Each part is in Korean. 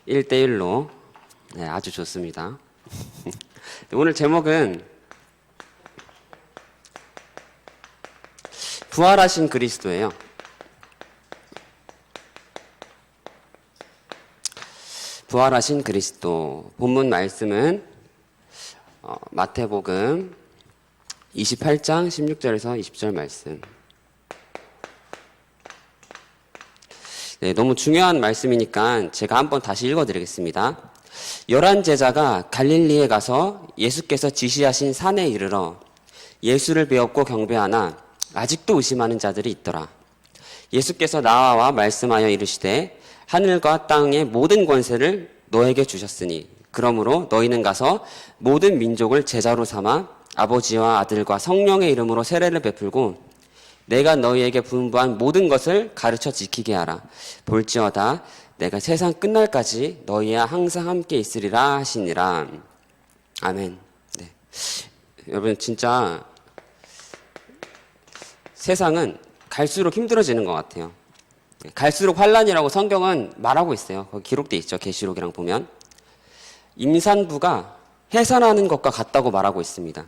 1대1로 네, 아주 좋습니다. 오늘 제목은 부활하신 그리스도예요. 부활하신 그리스도. 본문 말씀은 마태복음 28장 16절에서 20절 말씀. 네, 너무 중요한 말씀이니까 제가 한번 다시 읽어드리겠습니다. 11 제자가 갈릴리에 가서 예수께서 지시하신 산에 이르러 예수를 배웠고 경배하나 아직도 의심하는 자들이 있더라. 예수께서 나와 말씀하여 이르시되 하늘과 땅의 모든 권세를 너에게 주셨으니 그러므로 너희는 가서 모든 민족을 제자로 삼아 아버지와 아들과 성령의 이름으로 세례를 베풀고 내가 너희에게 분부한 모든 것을 가르쳐 지키게 하라. 볼지어다 내가 세상 끝날까지 너희와 항상 함께 있으리라 하시니라. 아멘. 네. 여러분 진짜 세상은 갈수록 힘들어지는 것 같아요. 갈수록 환란이라고 성경은 말하고 있어요. 거기 기록돼 있죠. 계시록이랑 보면 임산부가 해산하는 것과 같다고 말하고 있습니다.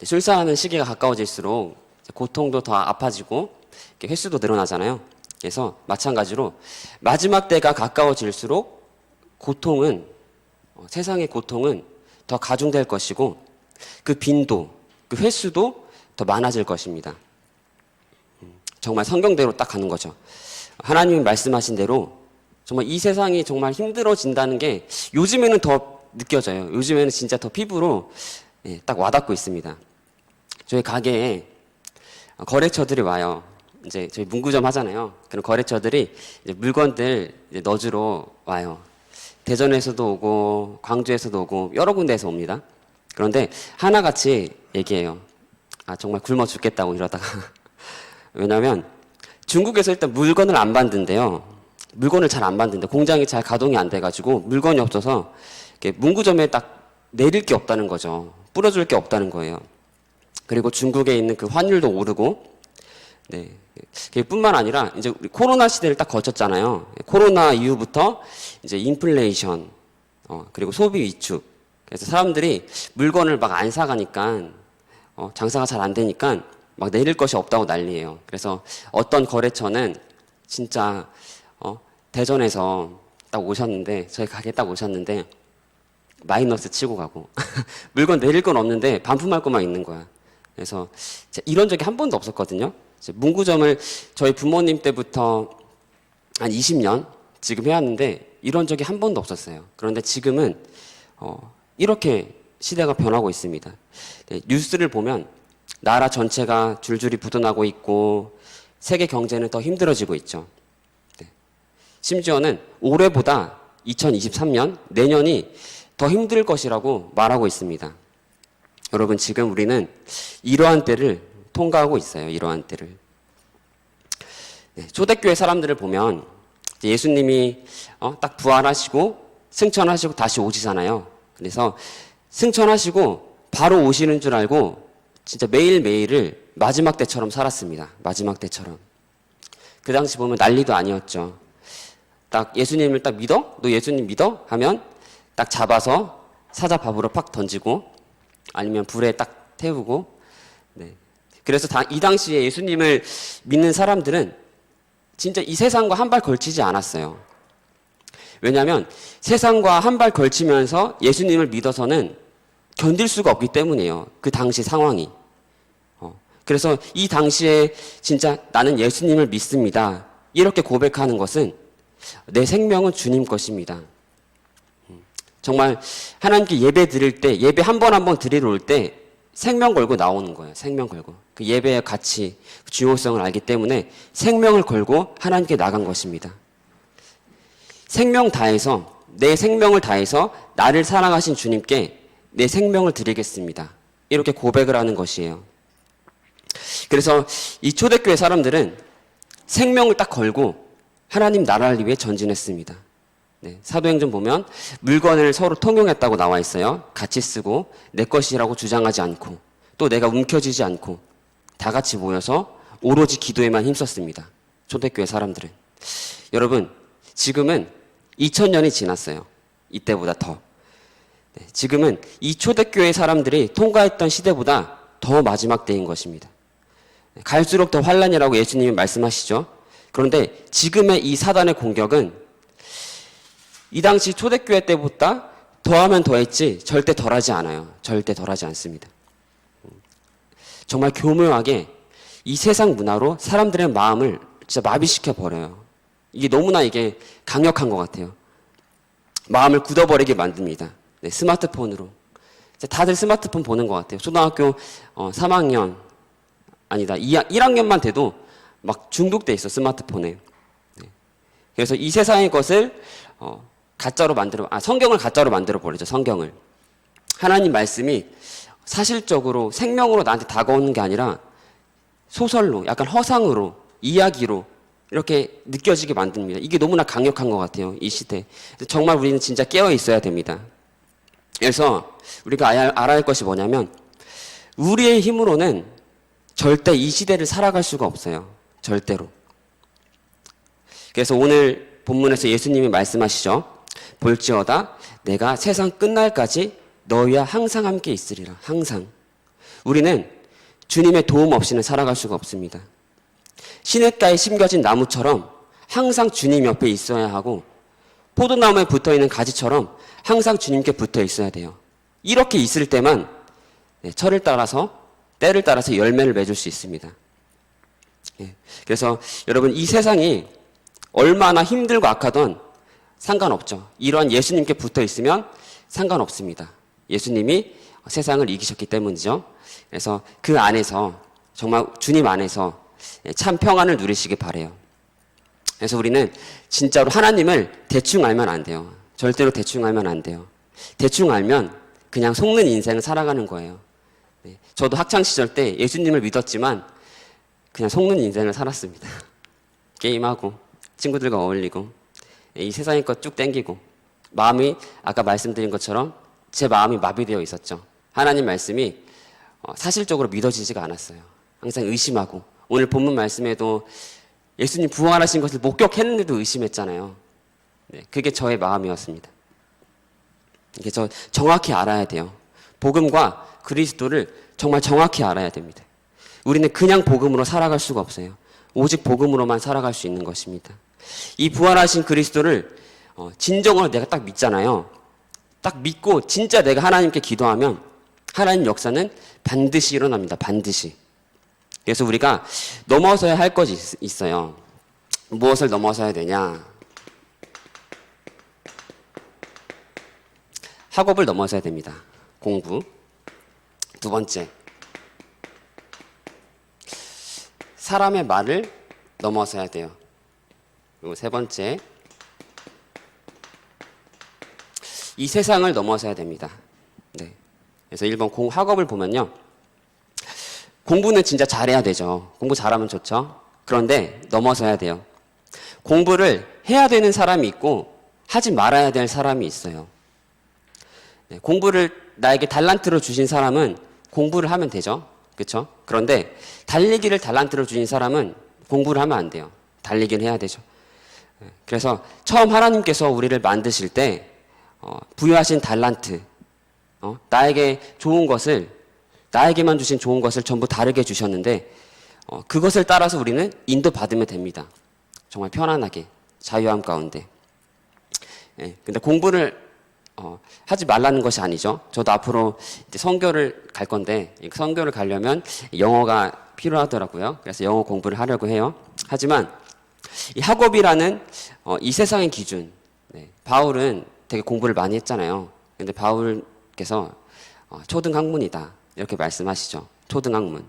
출산하는 시기가 가까워질수록 고통도 더 아파지고 횟수도 늘어나잖아요. 그래서 마찬가지로 마지막 때가 가까워질수록 고통은 세상의 고통은 더 가중될 것이고 그 빈도, 그 횟수도 더 많아질 것입니다. 정말 성경대로 딱 가는 거죠. 하나님이 말씀하신 대로 정말 이 세상이 정말 힘들어진다는 게 요즘에는 더 느껴져요. 요즘에는 진짜 더 피부로 딱 와닿고 있습니다. 저희 가게에 거래처들이 와요. 이제 저희 문구점 하잖아요. 그럼 거래처들이 이제 물건들 이제 넣어주러 와요. 대전에서도 오고 광주에서도 오고 여러 군데에서 옵니다. 그런데 하나같이 얘기해요. 아 정말 굶어 죽겠다고 이러다가 왜냐하면 중국에서 일단 물건을 안 만든대요. 물건을 잘 안 만든대. 공장이 잘 가동이 안 돼가지고 물건이 없어서 문구점에 딱 내릴 게 없다는 거죠. 뿌려줄 게 없다는 거예요. 그리고 중국에 있는 그 환율도 오르고, 네. 뿐만 아니라 이제 우리 코로나 시대를 딱 거쳤잖아요. 코로나 이후부터 이제 인플레이션, 그리고 소비 위축. 그래서 사람들이 물건을 막 안 사가니까, 장사가 잘 안 되니까 막 내릴 것이 없다고 난리예요. 그래서 어떤 거래처는 진짜, 대전에서 딱 오셨는데, 저희 가게에 딱 오셨는데, 마이너스 치고 가고, 물건 내릴 건 없는데 반품할 것만 있는 거야. 그래서 이런 적이 한 번도 없었거든요. 문구점을 저희 부모님 때부터 한 20년 지금 해왔는데 이런 적이 한 번도 없었어요. 그런데 지금은 이렇게 시대가 변하고 있습니다. 네, 뉴스를 보면 나라 전체가 줄줄이 부도나고 있고 세계 경제는 더 힘들어지고 있죠. 네. 심지어는 올해보다 2023년 내년이 더 힘들 것이라고 말하고 있습니다. 여러분 지금 우리는 이러한 때를 통과하고 있어요. 이러한 때를. 네, 초대교회 사람들을 보면 예수님이 딱 부활하시고 승천하시고 다시 오시잖아요. 그래서 승천하시고 바로 오시는 줄 알고 진짜 매일매일을 마지막 때처럼 살았습니다. 마지막 때처럼. 그 당시 보면 난리도 아니었죠. 딱 예수님을 딱 믿어? 너 예수님 믿어? 하면 딱 잡아서 사자밥으로 팍 던지고 아니면 불에 딱 태우고. 네. 그래서 이 당시에 예수님을 믿는 사람들은 진짜 이 세상과 한 발 걸치지 않았어요. 왜냐하면 세상과 한 발 걸치면서 예수님을 믿어서는 견딜 수가 없기 때문이에요. 그 당시 상황이. 그래서 이 당시에 진짜 나는 예수님을 믿습니다. 이렇게 고백하는 것은 내 생명은 주님 것입니다. 정말 하나님께 예배 드릴 때, 예배 한 번 한 번 드리러 올 때 생명 걸고 나오는 거예요. 생명 걸고. 그 예배의 가치, 중요성을 알기 때문에 생명을 걸고 하나님께 나간 것입니다. 생명 다해서, 내 생명을 다해서 나를 사랑하신 주님께 내 생명을 드리겠습니다. 이렇게 고백을 하는 것이에요. 그래서 이 초대교회 사람들은 생명을 딱 걸고 하나님 나라를 위해 전진했습니다. 네, 사도행전 보면 물건을 서로 통용했다고 나와 있어요. 같이 쓰고 내 것이라고 주장하지 않고 또 내가 움켜쥐지 않고 다 같이 모여서 오로지 기도에만 힘썼습니다. 초대교회 사람들은. 여러분 지금은 2000년이 지났어요. 이때보다 더. 네, 지금은 이 초대교회 사람들이 통과했던 시대보다 더 마지막 때인 것입니다. 갈수록 더 환란이라고 예수님이 말씀하시죠. 그런데 지금의 이 사단의 공격은 이 당시 초대교회 때보다 더하면 더했지 절대 덜하지 않아요. 절대 덜하지 않습니다. 정말 교묘하게 이 세상 문화로 사람들의 마음을 진짜 마비시켜 버려요. 이게 강력한 것 같아요. 마음을 굳어버리게 만듭니다. 네, 스마트폰으로. 다들 스마트폰 보는 것 같아요. 초등학교 3학년, 아니다, 1학년만 돼도 막 중독돼 있어, 스마트폰에. 네. 그래서 이 세상의 것을 성경을 가짜로 만들어 버리죠, 성경을. 하나님 말씀이 사실적으로 생명으로 나한테 다가오는 게 아니라 소설로, 약간 허상으로, 이야기로 이렇게 느껴지게 만듭니다. 이게 너무나 강력한 것 같아요, 이 시대. 정말 우리는 진짜 깨어 있어야 됩니다. 그래서 우리가 알아야 할 것이 뭐냐면 우리의 힘으로는 절대 이 시대를 살아갈 수가 없어요. 절대로. 그래서 오늘 본문에서 예수님이 말씀하시죠. 볼지어다 내가 세상 끝날까지 너희와 항상 함께 있으리라. 항상. 우리는 주님의 도움 없이는 살아갈 수가 없습니다. 시냇가에 심겨진 나무처럼 항상 주님 옆에 있어야 하고 포도나무에 붙어있는 가지처럼 항상 주님께 붙어 있어야 돼요. 이렇게 있을 때만 철을 따라서 때를 따라서 열매를 맺을 수 있습니다. 그래서 여러분 이 세상이 얼마나 힘들고 악하던 상관없죠. 이러한 예수님께 붙어 있으면 상관없습니다. 예수님이 세상을 이기셨기 때문이죠. 그래서 그 안에서 정말 주님 안에서 참 평안을 누리시기 바라요. 그래서 우리는 진짜로 하나님을 대충 알면 안 돼요. 절대로 대충 알면 안 돼요. 대충 알면 그냥 속는 인생을 살아가는 거예요. 저도 학창시절 때 예수님을 믿었지만 그냥 속는 인생을 살았습니다. 게임하고 친구들과 어울리고 이 세상의 것 쭉 땡기고 마음이 아까 말씀드린 것처럼 제 마음이 마비되어 있었죠. 하나님 말씀이 사실적으로 믿어지지가 않았어요. 항상 의심하고 오늘 본문 말씀에도 예수님 부활하신 것을 목격했는데도 의심했잖아요. 네, 그게 저의 마음이었습니다. 이게 저 정확히 알아야 돼요. 복음과 그리스도를 정말 정확히 알아야 됩니다. 우리는 그냥 복음으로 살아갈 수가 없어요. 오직 복음으로만 살아갈 수 있는 것입니다. 이 부활하신 그리스도를 진정으로 내가 딱 믿잖아요. 딱 믿고 진짜 내가 하나님께 기도하면 하나님 역사는 반드시 일어납니다. 반드시. 그래서 우리가 넘어서야 할 것이 있어요. 무엇을 넘어서야 되냐? 학업을 넘어서야 됩니다. 공부. 두 번째, 사람의 말을 넘어서야 돼요. 그리고 세 번째, 이 세상을 넘어서야 됩니다. 네. 그래서 1번 학업을 보면요. 공부는 진짜 잘해야 되죠. 공부 잘하면 좋죠. 그런데 넘어서야 돼요. 공부를 해야 되는 사람이 있고 하지 말아야 될 사람이 있어요. 네. 공부를 나에게 달란트로 주신 사람은 공부를 하면 되죠. 그렇죠? 그런데 달리기를 달란트로 주신 사람은 공부를 하면 안 돼요. 달리기를 해야 되죠. 그래서 처음 하나님께서 우리를 만드실 때 부여하신 달란트, 나에게 좋은 것을, 나에게만 주신 좋은 것을 전부 다르게 주셨는데 그것을 따라서 우리는 인도받으면 됩니다. 정말 편안하게, 자유함 가운데. 근데 공부를 하지 말라는 것이 아니죠. 저도 앞으로 이제 선교를 갈 건데 선교를 가려면 영어가 필요하더라고요. 그래서 영어 공부를 하려고 해요. 하지만 이 학업이라는 이 세상의 기준, 바울은 되게 공부를 많이 했잖아요. 근데 바울께서 초등학문이다 이렇게 말씀하시죠. 초등학문.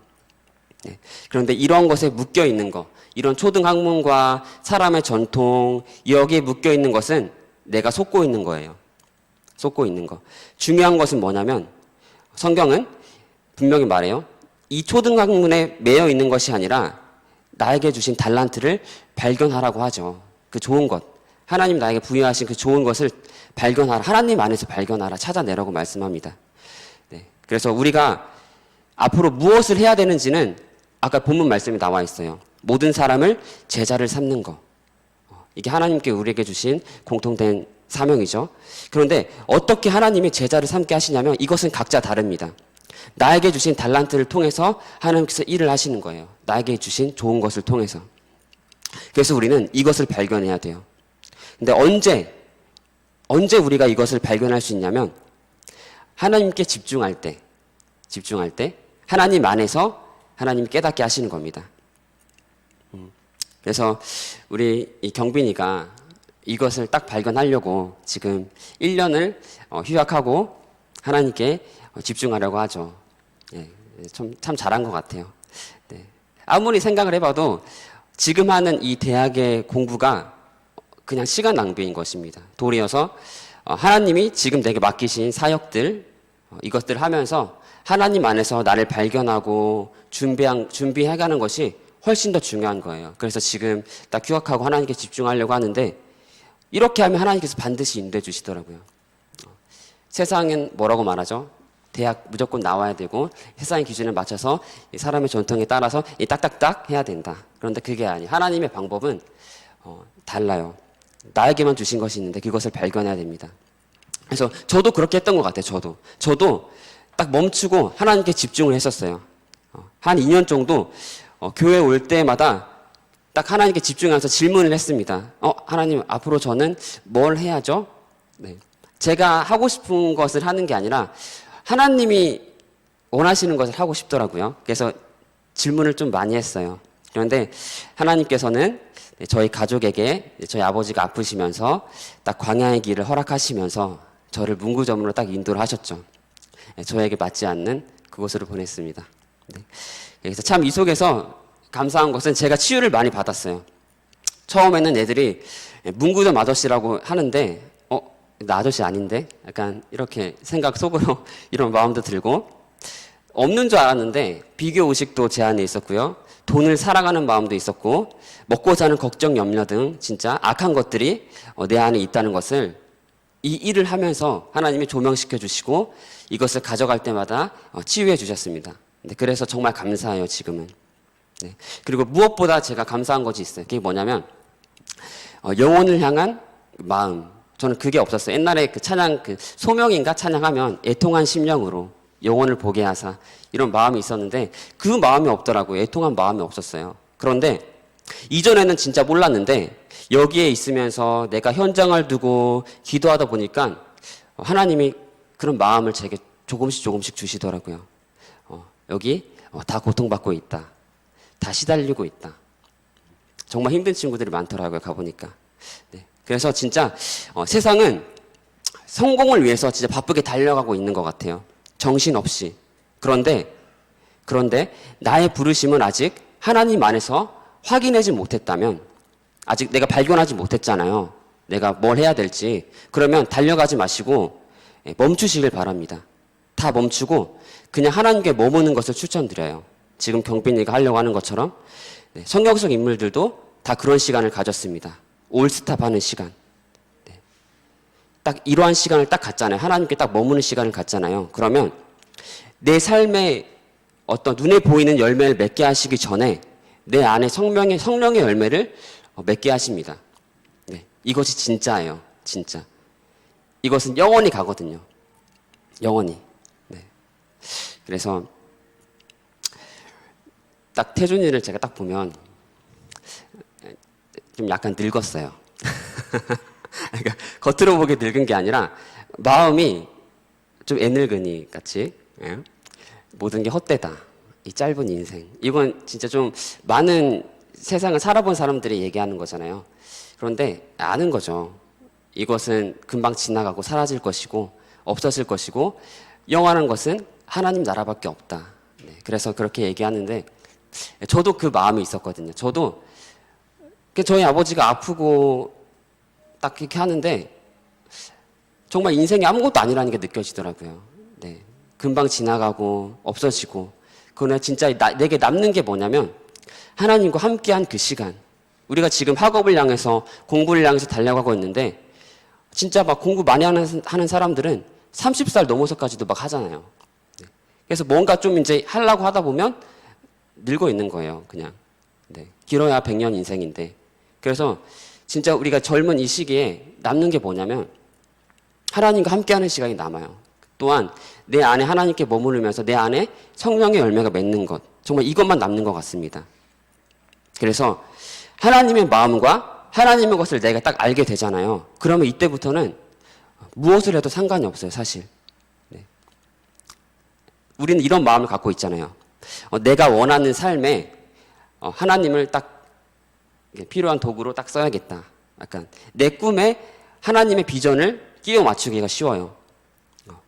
그런데 이런 것에 묶여 있는 거, 이런 초등학문과 사람의 전통 여기에 묶여 있는 것은 내가 속고 있는 거예요. 속고 있는 거. 중요한 것은 뭐냐면 성경은 분명히 말해요. 이 초등학문에 매여 있는 것이 아니라 나에게 주신 달란트를 발견하라고 하죠. 그 좋은 것. 하나님 나에게 부여하신 그 좋은 것을 발견하라. 하나님 안에서 발견하라. 찾아내라고 말씀합니다. 네. 그래서 우리가 앞으로 무엇을 해야 되는지는 아까 본문 말씀이 나와 있어요. 모든 사람을 제자를 삼는 거. 이게 하나님께 우리에게 주신 공통된 사명이죠. 그런데 어떻게 하나님이 제자를 삼게 하시냐면 이것은 각자 다릅니다. 나에게 주신 달란트를 통해서 하나님께서 일을 하시는 거예요. 나에게 주신 좋은 것을 통해서. 그래서 우리는 이것을 발견해야 돼요. 근데 언제 우리가 이것을 발견할 수 있냐면 하나님께 집중할 때 하나님 안에서 하나님이 깨닫게 하시는 겁니다. 그래서 우리 이 경빈이가 이것을 딱 발견하려고 지금 1년을 휴학하고 하나님께 집중하려고 하죠. 예, 참 잘한 것 같아요. 네. 아무리 생각을 해봐도 지금 하는 이 대학의 공부가 그냥 시간 낭비인 것입니다. 도리어서 하나님이 지금 내게 맡기신 사역들 이것들을 하면서 하나님 안에서 나를 발견하고 준비해가는 것이 훨씬 더 중요한 거예요. 그래서 지금 딱 휴학하고 하나님께 집중하려고 하는데 이렇게 하면 하나님께서 반드시 인도해 주시더라고요. 세상은 뭐라고 말하죠? 대학 무조건 나와야 되고 세상의 기준에 맞춰서 사람의 전통에 따라서 딱딱딱 해야 된다. 그런데 그게 아니에요. 하나님의 방법은 달라요. 나에게만 주신 것이 있는데 그것을 발견해야 됩니다. 그래서 저도 그렇게 했던 것 같아요. 저도 딱 멈추고 하나님께 집중을 했었어요. 한 2년 정도 교회 올 때마다 딱 하나님께 집중해서 질문을 했습니다. 하나님 앞으로 저는 뭘 해야죠? 네. 제가 하고 싶은 것을 하는 게 아니라 하나님이 원하시는 것을 하고 싶더라고요. 그래서 질문을 좀 많이 했어요. 그런데 하나님께서는 저희 가족에게 저희 아버지가 아프시면서 딱 광야의 길을 허락하시면서 저를 문구점으로 딱 인도를 하셨죠. 저에게 맞지 않는 그곳으로 보냈습니다. 네. 그래서 참 이 속에서 감사한 것은 제가 치유를 많이 받았어요. 처음에는 애들이 문구점 아저씨라고 하는데 나 아저씨 아닌데? 약간 이렇게 생각 속으로 이런 마음도 들고 없는 줄 알았는데 비교 의식도 제 안에 있었고요. 돈을 사랑하는 마음도 있었고 먹고 사는 걱정, 염려 등 진짜 악한 것들이 내 안에 있다는 것을 이 일을 하면서 하나님이 조명시켜 주시고 이것을 가져갈 때마다 치유해 주셨습니다. 그래서 정말 감사해요, 지금은. 네. 그리고 무엇보다 제가 감사한 것이 있어요. 그게 뭐냐면 영혼을 향한 마음. 저는 그게 없었어요. 옛날에 그 찬양, 소명인가 찬양하면 애통한 심령으로 영혼을 보게 하사 이런 마음이 있었는데 그 마음이 없더라고요. 애통한 마음이 없었어요. 그런데 이전에는 진짜 몰랐는데 여기에 있으면서 내가 현장을 두고 기도하다 보니까 하나님이 그런 마음을 제게 조금씩 주시더라고요. 여기 다 고통받고 있다. 다 시달리고 있다. 정말 힘든 친구들이 많더라고요. 가보니까. 네. 그래서 진짜 세상은 성공을 위해서 진짜 바쁘게 달려가고 있는 것 같아요. 정신없이. 그런데 나의 부르심은 아직 하나님 안에서 확인하지 못했다면 아직 내가 발견하지 못했잖아요. 내가 뭘 해야 될지. 그러면 달려가지 마시고 멈추시길 바랍니다. 다 멈추고 그냥 하나님께 머무는 것을 추천드려요. 지금 경빈이가 하려고 하는 것처럼 성경 속 인물들도 다 그런 시간을 가졌습니다. 올스탑 하는 시간. 네. 딱 이러한 시간을 딱 갖잖아요. 하나님께 딱 머무는 시간을 갖잖아요. 그러면 내 삶에 어떤 눈에 보이는 열매를 맺게 하시기 전에 내 안에 성령의 열매를 맺게 하십니다. 네. 이것이 진짜예요. 진짜. 이것은 영원히 가거든요. 영원히. 네. 그래서 딱 태준이를 제가 딱 보면 좀 약간 늙었어요. 그러니까 겉으로 보기 늙은 게 아니라 마음이 좀 애늙은이 같이 모든 게 헛되다. 이 짧은 인생. 이건 진짜 좀 많은 세상을 살아본 사람들이 얘기하는 거잖아요. 그런데 아는 거죠. 이것은 금방 지나가고 사라질 것이고 없어질 것이고 영원한 것은 하나님 나라밖에 없다. 네, 그래서 그렇게 얘기하는데 저도 그 마음이 있었거든요. 저도 저희 아버지가 아프고 딱 이렇게 하는데 정말 인생이 아무것도 아니라는 게 느껴지더라고요. 네, 금방 지나가고 없어지고 그러나 진짜 내게 남는 게 뭐냐면 하나님과 함께한 그 시간. 우리가 지금 학업을 향해서 공부를 향해서 달려가고 있는데 진짜 막 공부 많이 하는 사람들은 30살 넘어서까지도 막 하잖아요. 네. 그래서 뭔가 좀 이제 하려고 하다 보면 늙어 있는 거예요, 그냥. 네. 길어야 100년 인생인데. 그래서 진짜 우리가 젊은 이 시기에 남는 게 뭐냐면 하나님과 함께하는 시간이 남아요. 또한 내 안에 하나님께 머무르면서 내 안에 성령의 열매가 맺는 것, 정말 이것만 남는 것 같습니다. 그래서 하나님의 마음과 하나님의 것을 내가 딱 알게 되잖아요. 그러면 이때부터는 무엇을 해도 상관이 없어요, 사실. 네. 우리는 이런 마음을 갖고 있잖아요. 내가 원하는 삶에 하나님을 딱 필요한 도구로 딱 써야겠다. 약간 내 꿈에 하나님의 비전을 끼워 맞추기가 쉬워요.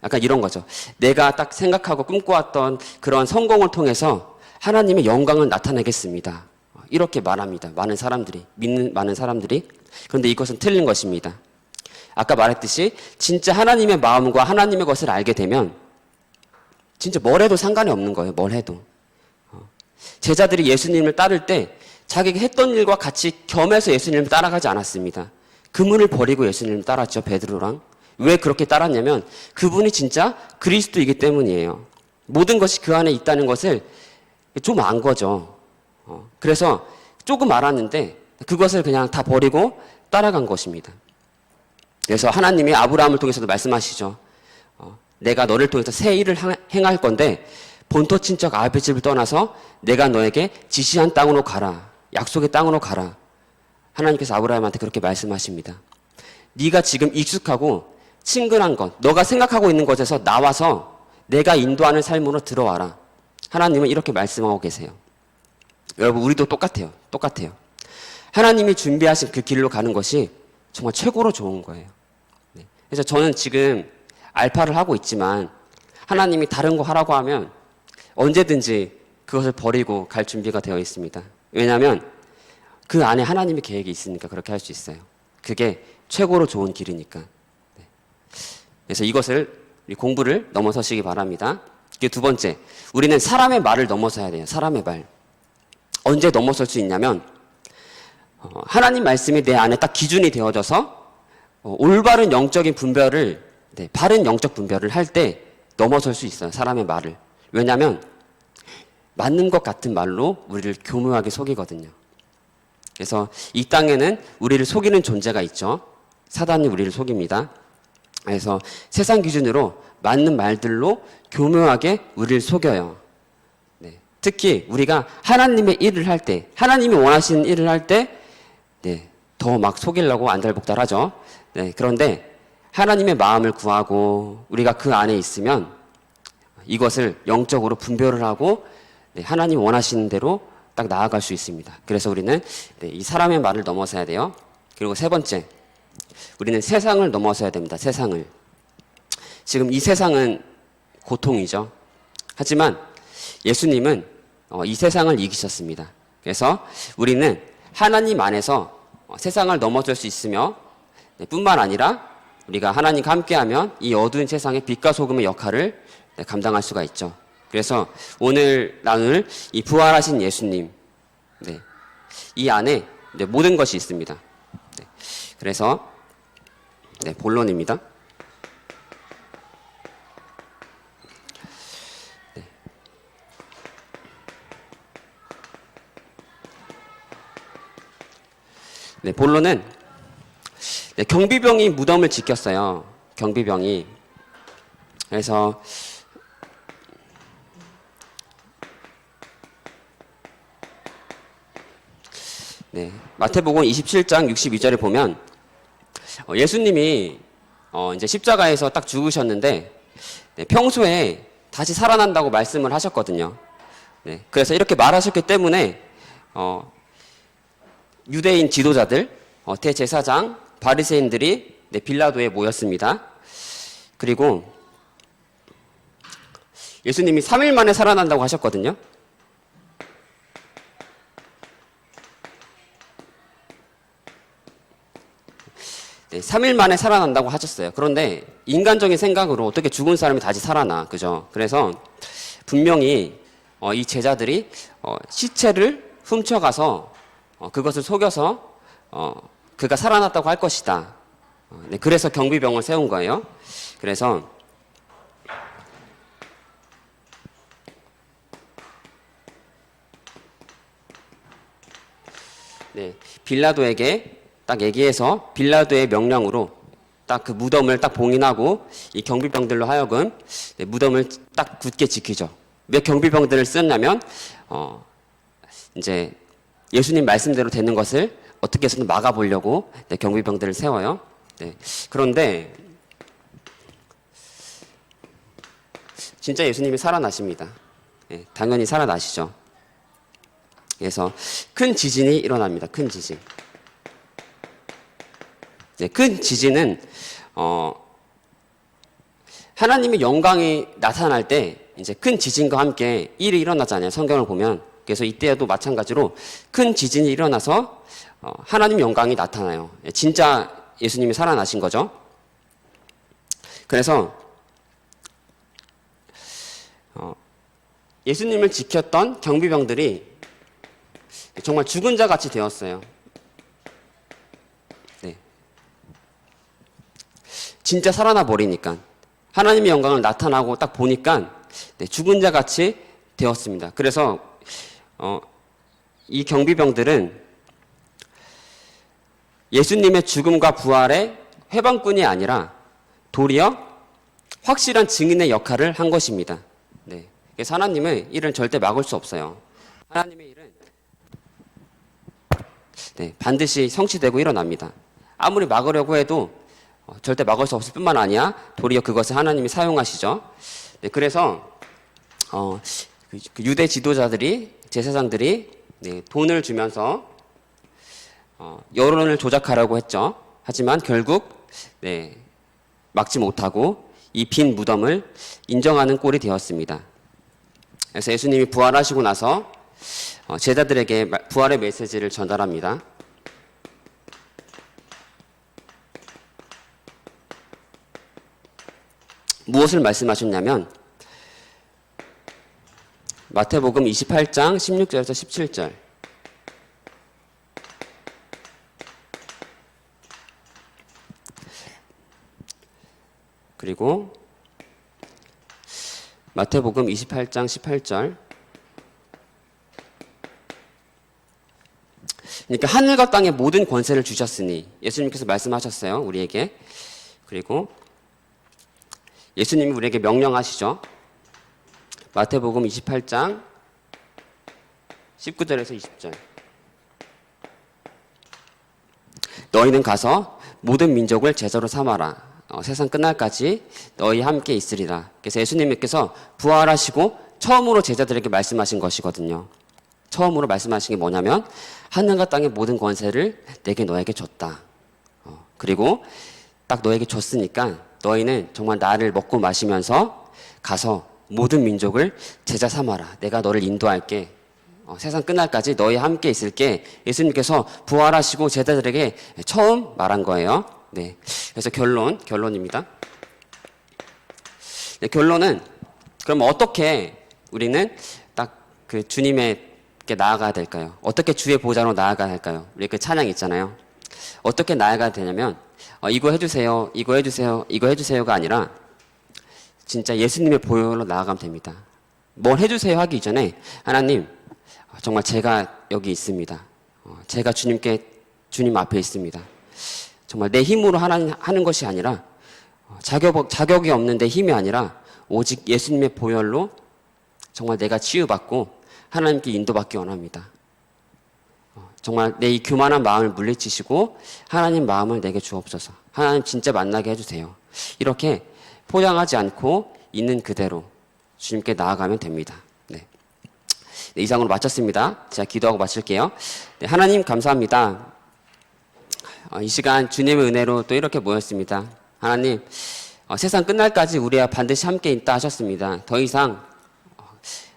약간 이런 거죠. 내가 딱 생각하고 꿈꿔왔던 그런 성공을 통해서 하나님의 영광을 나타내겠습니다. 이렇게 말합니다. 많은 사람들이, 믿는 많은 사람들이. 그런데 이것은 틀린 것입니다. 아까 말했듯이 진짜 하나님의 마음과 하나님의 것을 알게 되면 진짜 뭘 해도 상관이 없는 거예요. 뭘 해도. 제자들이 예수님을 따를 때 자기가 했던 일과 같이 겸해서 예수님을 따라가지 않았습니다. 그분을 버리고 예수님을 따랐죠. 베드로랑. 왜 그렇게 따랐냐면 그분이 진짜 그리스도이기 때문이에요. 모든 것이 그 안에 있다는 것을 좀 안 거죠. 그래서 조금 알았는데 그것을 그냥 다 버리고 따라간 것입니다. 그래서 하나님이 아브라함을 통해서도 말씀하시죠. 내가 너를 통해서 새 일을 행할 건데 본토 친척 아비의 집을 떠나서 내가 너에게 지시한 땅으로 가라. 약속의 땅으로 가라. 하나님께서 아브라함한테 그렇게 말씀하십니다. 네가 지금 익숙하고 친근한 것, 너가 생각하고 있는 것에서 나와서 내가 인도하는 삶으로 들어와라. 하나님은 이렇게 말씀하고 계세요. 여러분, 우리도 똑같아요. 똑같아요. 하나님이 준비하신 그 길로 가는 것이 정말 최고로 좋은 거예요. 그래서 저는 지금 알파를 하고 있지만 하나님이 다른 거 하라고 하면 언제든지 그것을 버리고 갈 준비가 되어 있습니다. 왜냐하면 그 안에 하나님의 계획이 있으니까 그렇게 할 수 있어요. 그게 최고로 좋은 길이니까. 그래서 이것을 공부를 넘어서시기 바랍니다. 이게 두 번째, 우리는 사람의 말을 넘어서야 돼요. 사람의 말. 언제 넘어설 수 있냐면 하나님 말씀이 내 안에 딱 기준이 되어져서 올바른 영적인 분별을, 바른 영적 분별을 할 때 넘어설 수 있어요. 사람의 말을. 왜냐하면 맞는 것 같은 말로 우리를 교묘하게 속이거든요. 그래서 이 땅에는 우리를 속이는 존재가 있죠. 사단이 우리를 속입니다. 그래서 세상 기준으로 맞는 말들로 교묘하게 우리를 속여요. 특히 우리가 하나님의 일을 할 때, 하나님이 원하시는 일을 할 때, 더 막 속이려고 안달복달하죠. 그런데 하나님의 마음을 구하고 우리가 그 안에 있으면 이것을 영적으로 분별을 하고 하나님 원하시는 대로 딱 나아갈 수 있습니다. 그래서 우리는 이 사람의 말을 넘어서야 돼요. 그리고 세 번째, 우리는 세상을 넘어서야 됩니다. 세상을. 지금 이 세상은 고통이죠. 하지만 예수님은 이 세상을 이기셨습니다. 그래서 우리는 하나님 안에서 세상을 넘어설 수 있으며 뿐만 아니라 우리가 하나님과 함께하면 이 어두운 세상의 빛과 소금의 역할을 감당할 수가 있죠. 그래서 오늘 나눌 이 부활하신 예수님, 이 안에 모든 것이 있습니다. 그래서 본론입니다. 본론은 경비병이 무덤을 지켰어요. 경비병이. 그래서 마태복음 27장 62절에 보면 예수님이 이제 십자가에서 딱 죽으셨는데 평소에 다시 살아난다고 말씀을 하셨거든요. 그래서 이렇게 말하셨기 때문에 유대인 지도자들, 대제사장, 바리새인들이 빌라도에 모였습니다. 그리고 예수님이 3일 만에 살아난다고 하셨거든요. 네, 3일 만에 살아난다고 하셨어요. 그런데 인간적인 생각으로 어떻게 죽은 사람이 다시 살아나, 그죠? 그래서 분명히 이 제자들이 시체를 훔쳐가서 그것을 속여서 그가 살아났다고 할 것이다. 그래서 경비병을 세운 거예요. 그래서 빌라도에게 딱 얘기해서 빌라도의 명령으로 딱 그 무덤을 딱 봉인하고 이 경비병들로 하여금 무덤을 딱 굳게 지키죠. 왜 경비병들을 쓰냐면 이제 예수님 말씀대로 되는 것을 어떻게 해서든 막아보려고 경비병들을 세워요. 네. 그런데 진짜 예수님이 살아나십니다. 네, 당연히 살아나시죠. 그래서 큰 지진이 일어납니다. 큰 지진. 네, 큰 지진은 하나님의 영광이 나타날 때 이제 큰 지진과 함께 일이 일어나잖아요. 성경을 보면. 그래서 이때에도 마찬가지로 큰 지진이 일어나서 하나님 영광이 나타나요. 진짜 예수님이 살아나신 거죠. 그래서 예수님을 지켰던 경비병들이 정말 죽은 자 같이 되었어요. 네. 진짜 살아나 버리니까 하나님의 영광을 나타나고 딱 보니까 죽은 자 같이 되었습니다. 그래서 이 경비병들은 예수님의 죽음과 부활의 회방꾼이 아니라 도리어 확실한 증인의 역할을 한 것입니다. 네. 그래서 하나님의 일은 절대 막을 수 없어요. 하나님의 일은 반드시 성취되고 일어납니다. 아무리 막으려고 해도 절대 막을 수 없을 뿐만 아니라 도리어 그것을 하나님이 사용하시죠. 네, 그래서 그 유대 지도자들이 제사장들이 돈을 주면서 여론을 조작하려고 했죠. 하지만 결국 막지 못하고 이 빈 무덤을 인정하는 꼴이 되었습니다. 그래서 예수님이 부활하시고 나서 제자들에게 부활의 메시지를 전달합니다. 무엇을 말씀하셨냐면 마태복음 28장 16절에서 17절 그리고 마태복음 28장 18절 그러니까 하늘과 땅의 모든 권세를 주셨으니 예수님께서 말씀하셨어요. 우리에게. 그리고 예수님이 우리에게 명령하시죠. 마태복음 28장 19절에서 20절 너희는 가서 모든 민족을 제자로 삼아라. 세상 끝날까지 너희 함께 있으리라. 그래서 예수님께서 부활하시고 처음으로 제자들에게 말씀하신 것이거든요. 처음으로 말씀하신 게 뭐냐면 하늘과 땅의 모든 권세를 내게 너에게 줬다. 그리고 딱 너에게 줬으니까 너희는 정말 나를 먹고 마시면서 가서 모든 민족을 제자 삼아라. 내가 너를 인도할게. 세상 끝날까지 너희 함께 있을게. 예수님께서 부활하시고 제자들에게 처음 말한 거예요. 네. 그래서 결론입니다. 네, 결론은 그럼 어떻게 우리는 딱 그 주님에게 나아가야 될까요? 어떻게 주의 보좌로 나아가야 할까요? 우리 그 찬양 있잖아요. 어떻게 나아가야 되냐면 이거 해주세요, 이거 해주세요, 이거 해주세요가 아니라 진짜 예수님의 보혈로 나아가면 됩니다. 뭘 해주세요 하기 이전에 하나님 정말 제가 여기 있습니다. 제가 주님 앞에 있습니다. 정말 내 힘으로 하는 것이 아니라 자격이 없는 내 힘이 아니라 오직 예수님의 보혈로 정말 내가 치유받고 하나님께 인도받기 원합니다. 정말 내 이 교만한 마음을 물리치시고 하나님 마음을 내게 주옵소서. 하나님 진짜 만나게 해주세요. 이렇게 포장하지 않고 있는 그대로 주님께 나아가면 됩니다. 네, 이상으로 마쳤습니다. 제가 기도하고 마칠게요. 네, 하나님 감사합니다. 이 시간 주님의 은혜로 또 이렇게 모였습니다. 하나님 세상 끝날까지 우리와 반드시 함께 있다 하셨습니다. 더 이상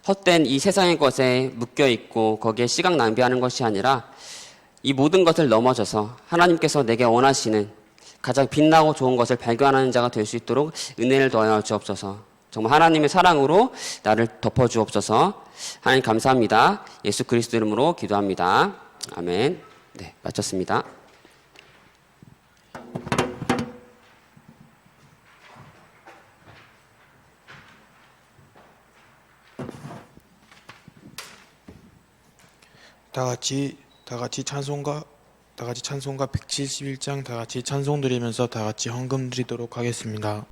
헛된 이 세상의 것에 묶여있고 거기에 시간 낭비하는 것이 아니라 이 모든 것을 넘어져서 하나님께서 내게 원하시는 가장 빛나고 좋은 것을 발견하는 자가 될 수 있도록 은혜를 더하여 주옵소서. 정말 하나님의 사랑으로 나를 덮어주옵소서. 하나님 감사합니다. 예수 그리스도 이름으로 기도합니다. 아멘. 네, 마쳤습니다. 다 같이 찬송가 다 같이 찬송가 171장 다 같이 찬송 드리면서 다 같이 헌금 드리도록 하겠습니다.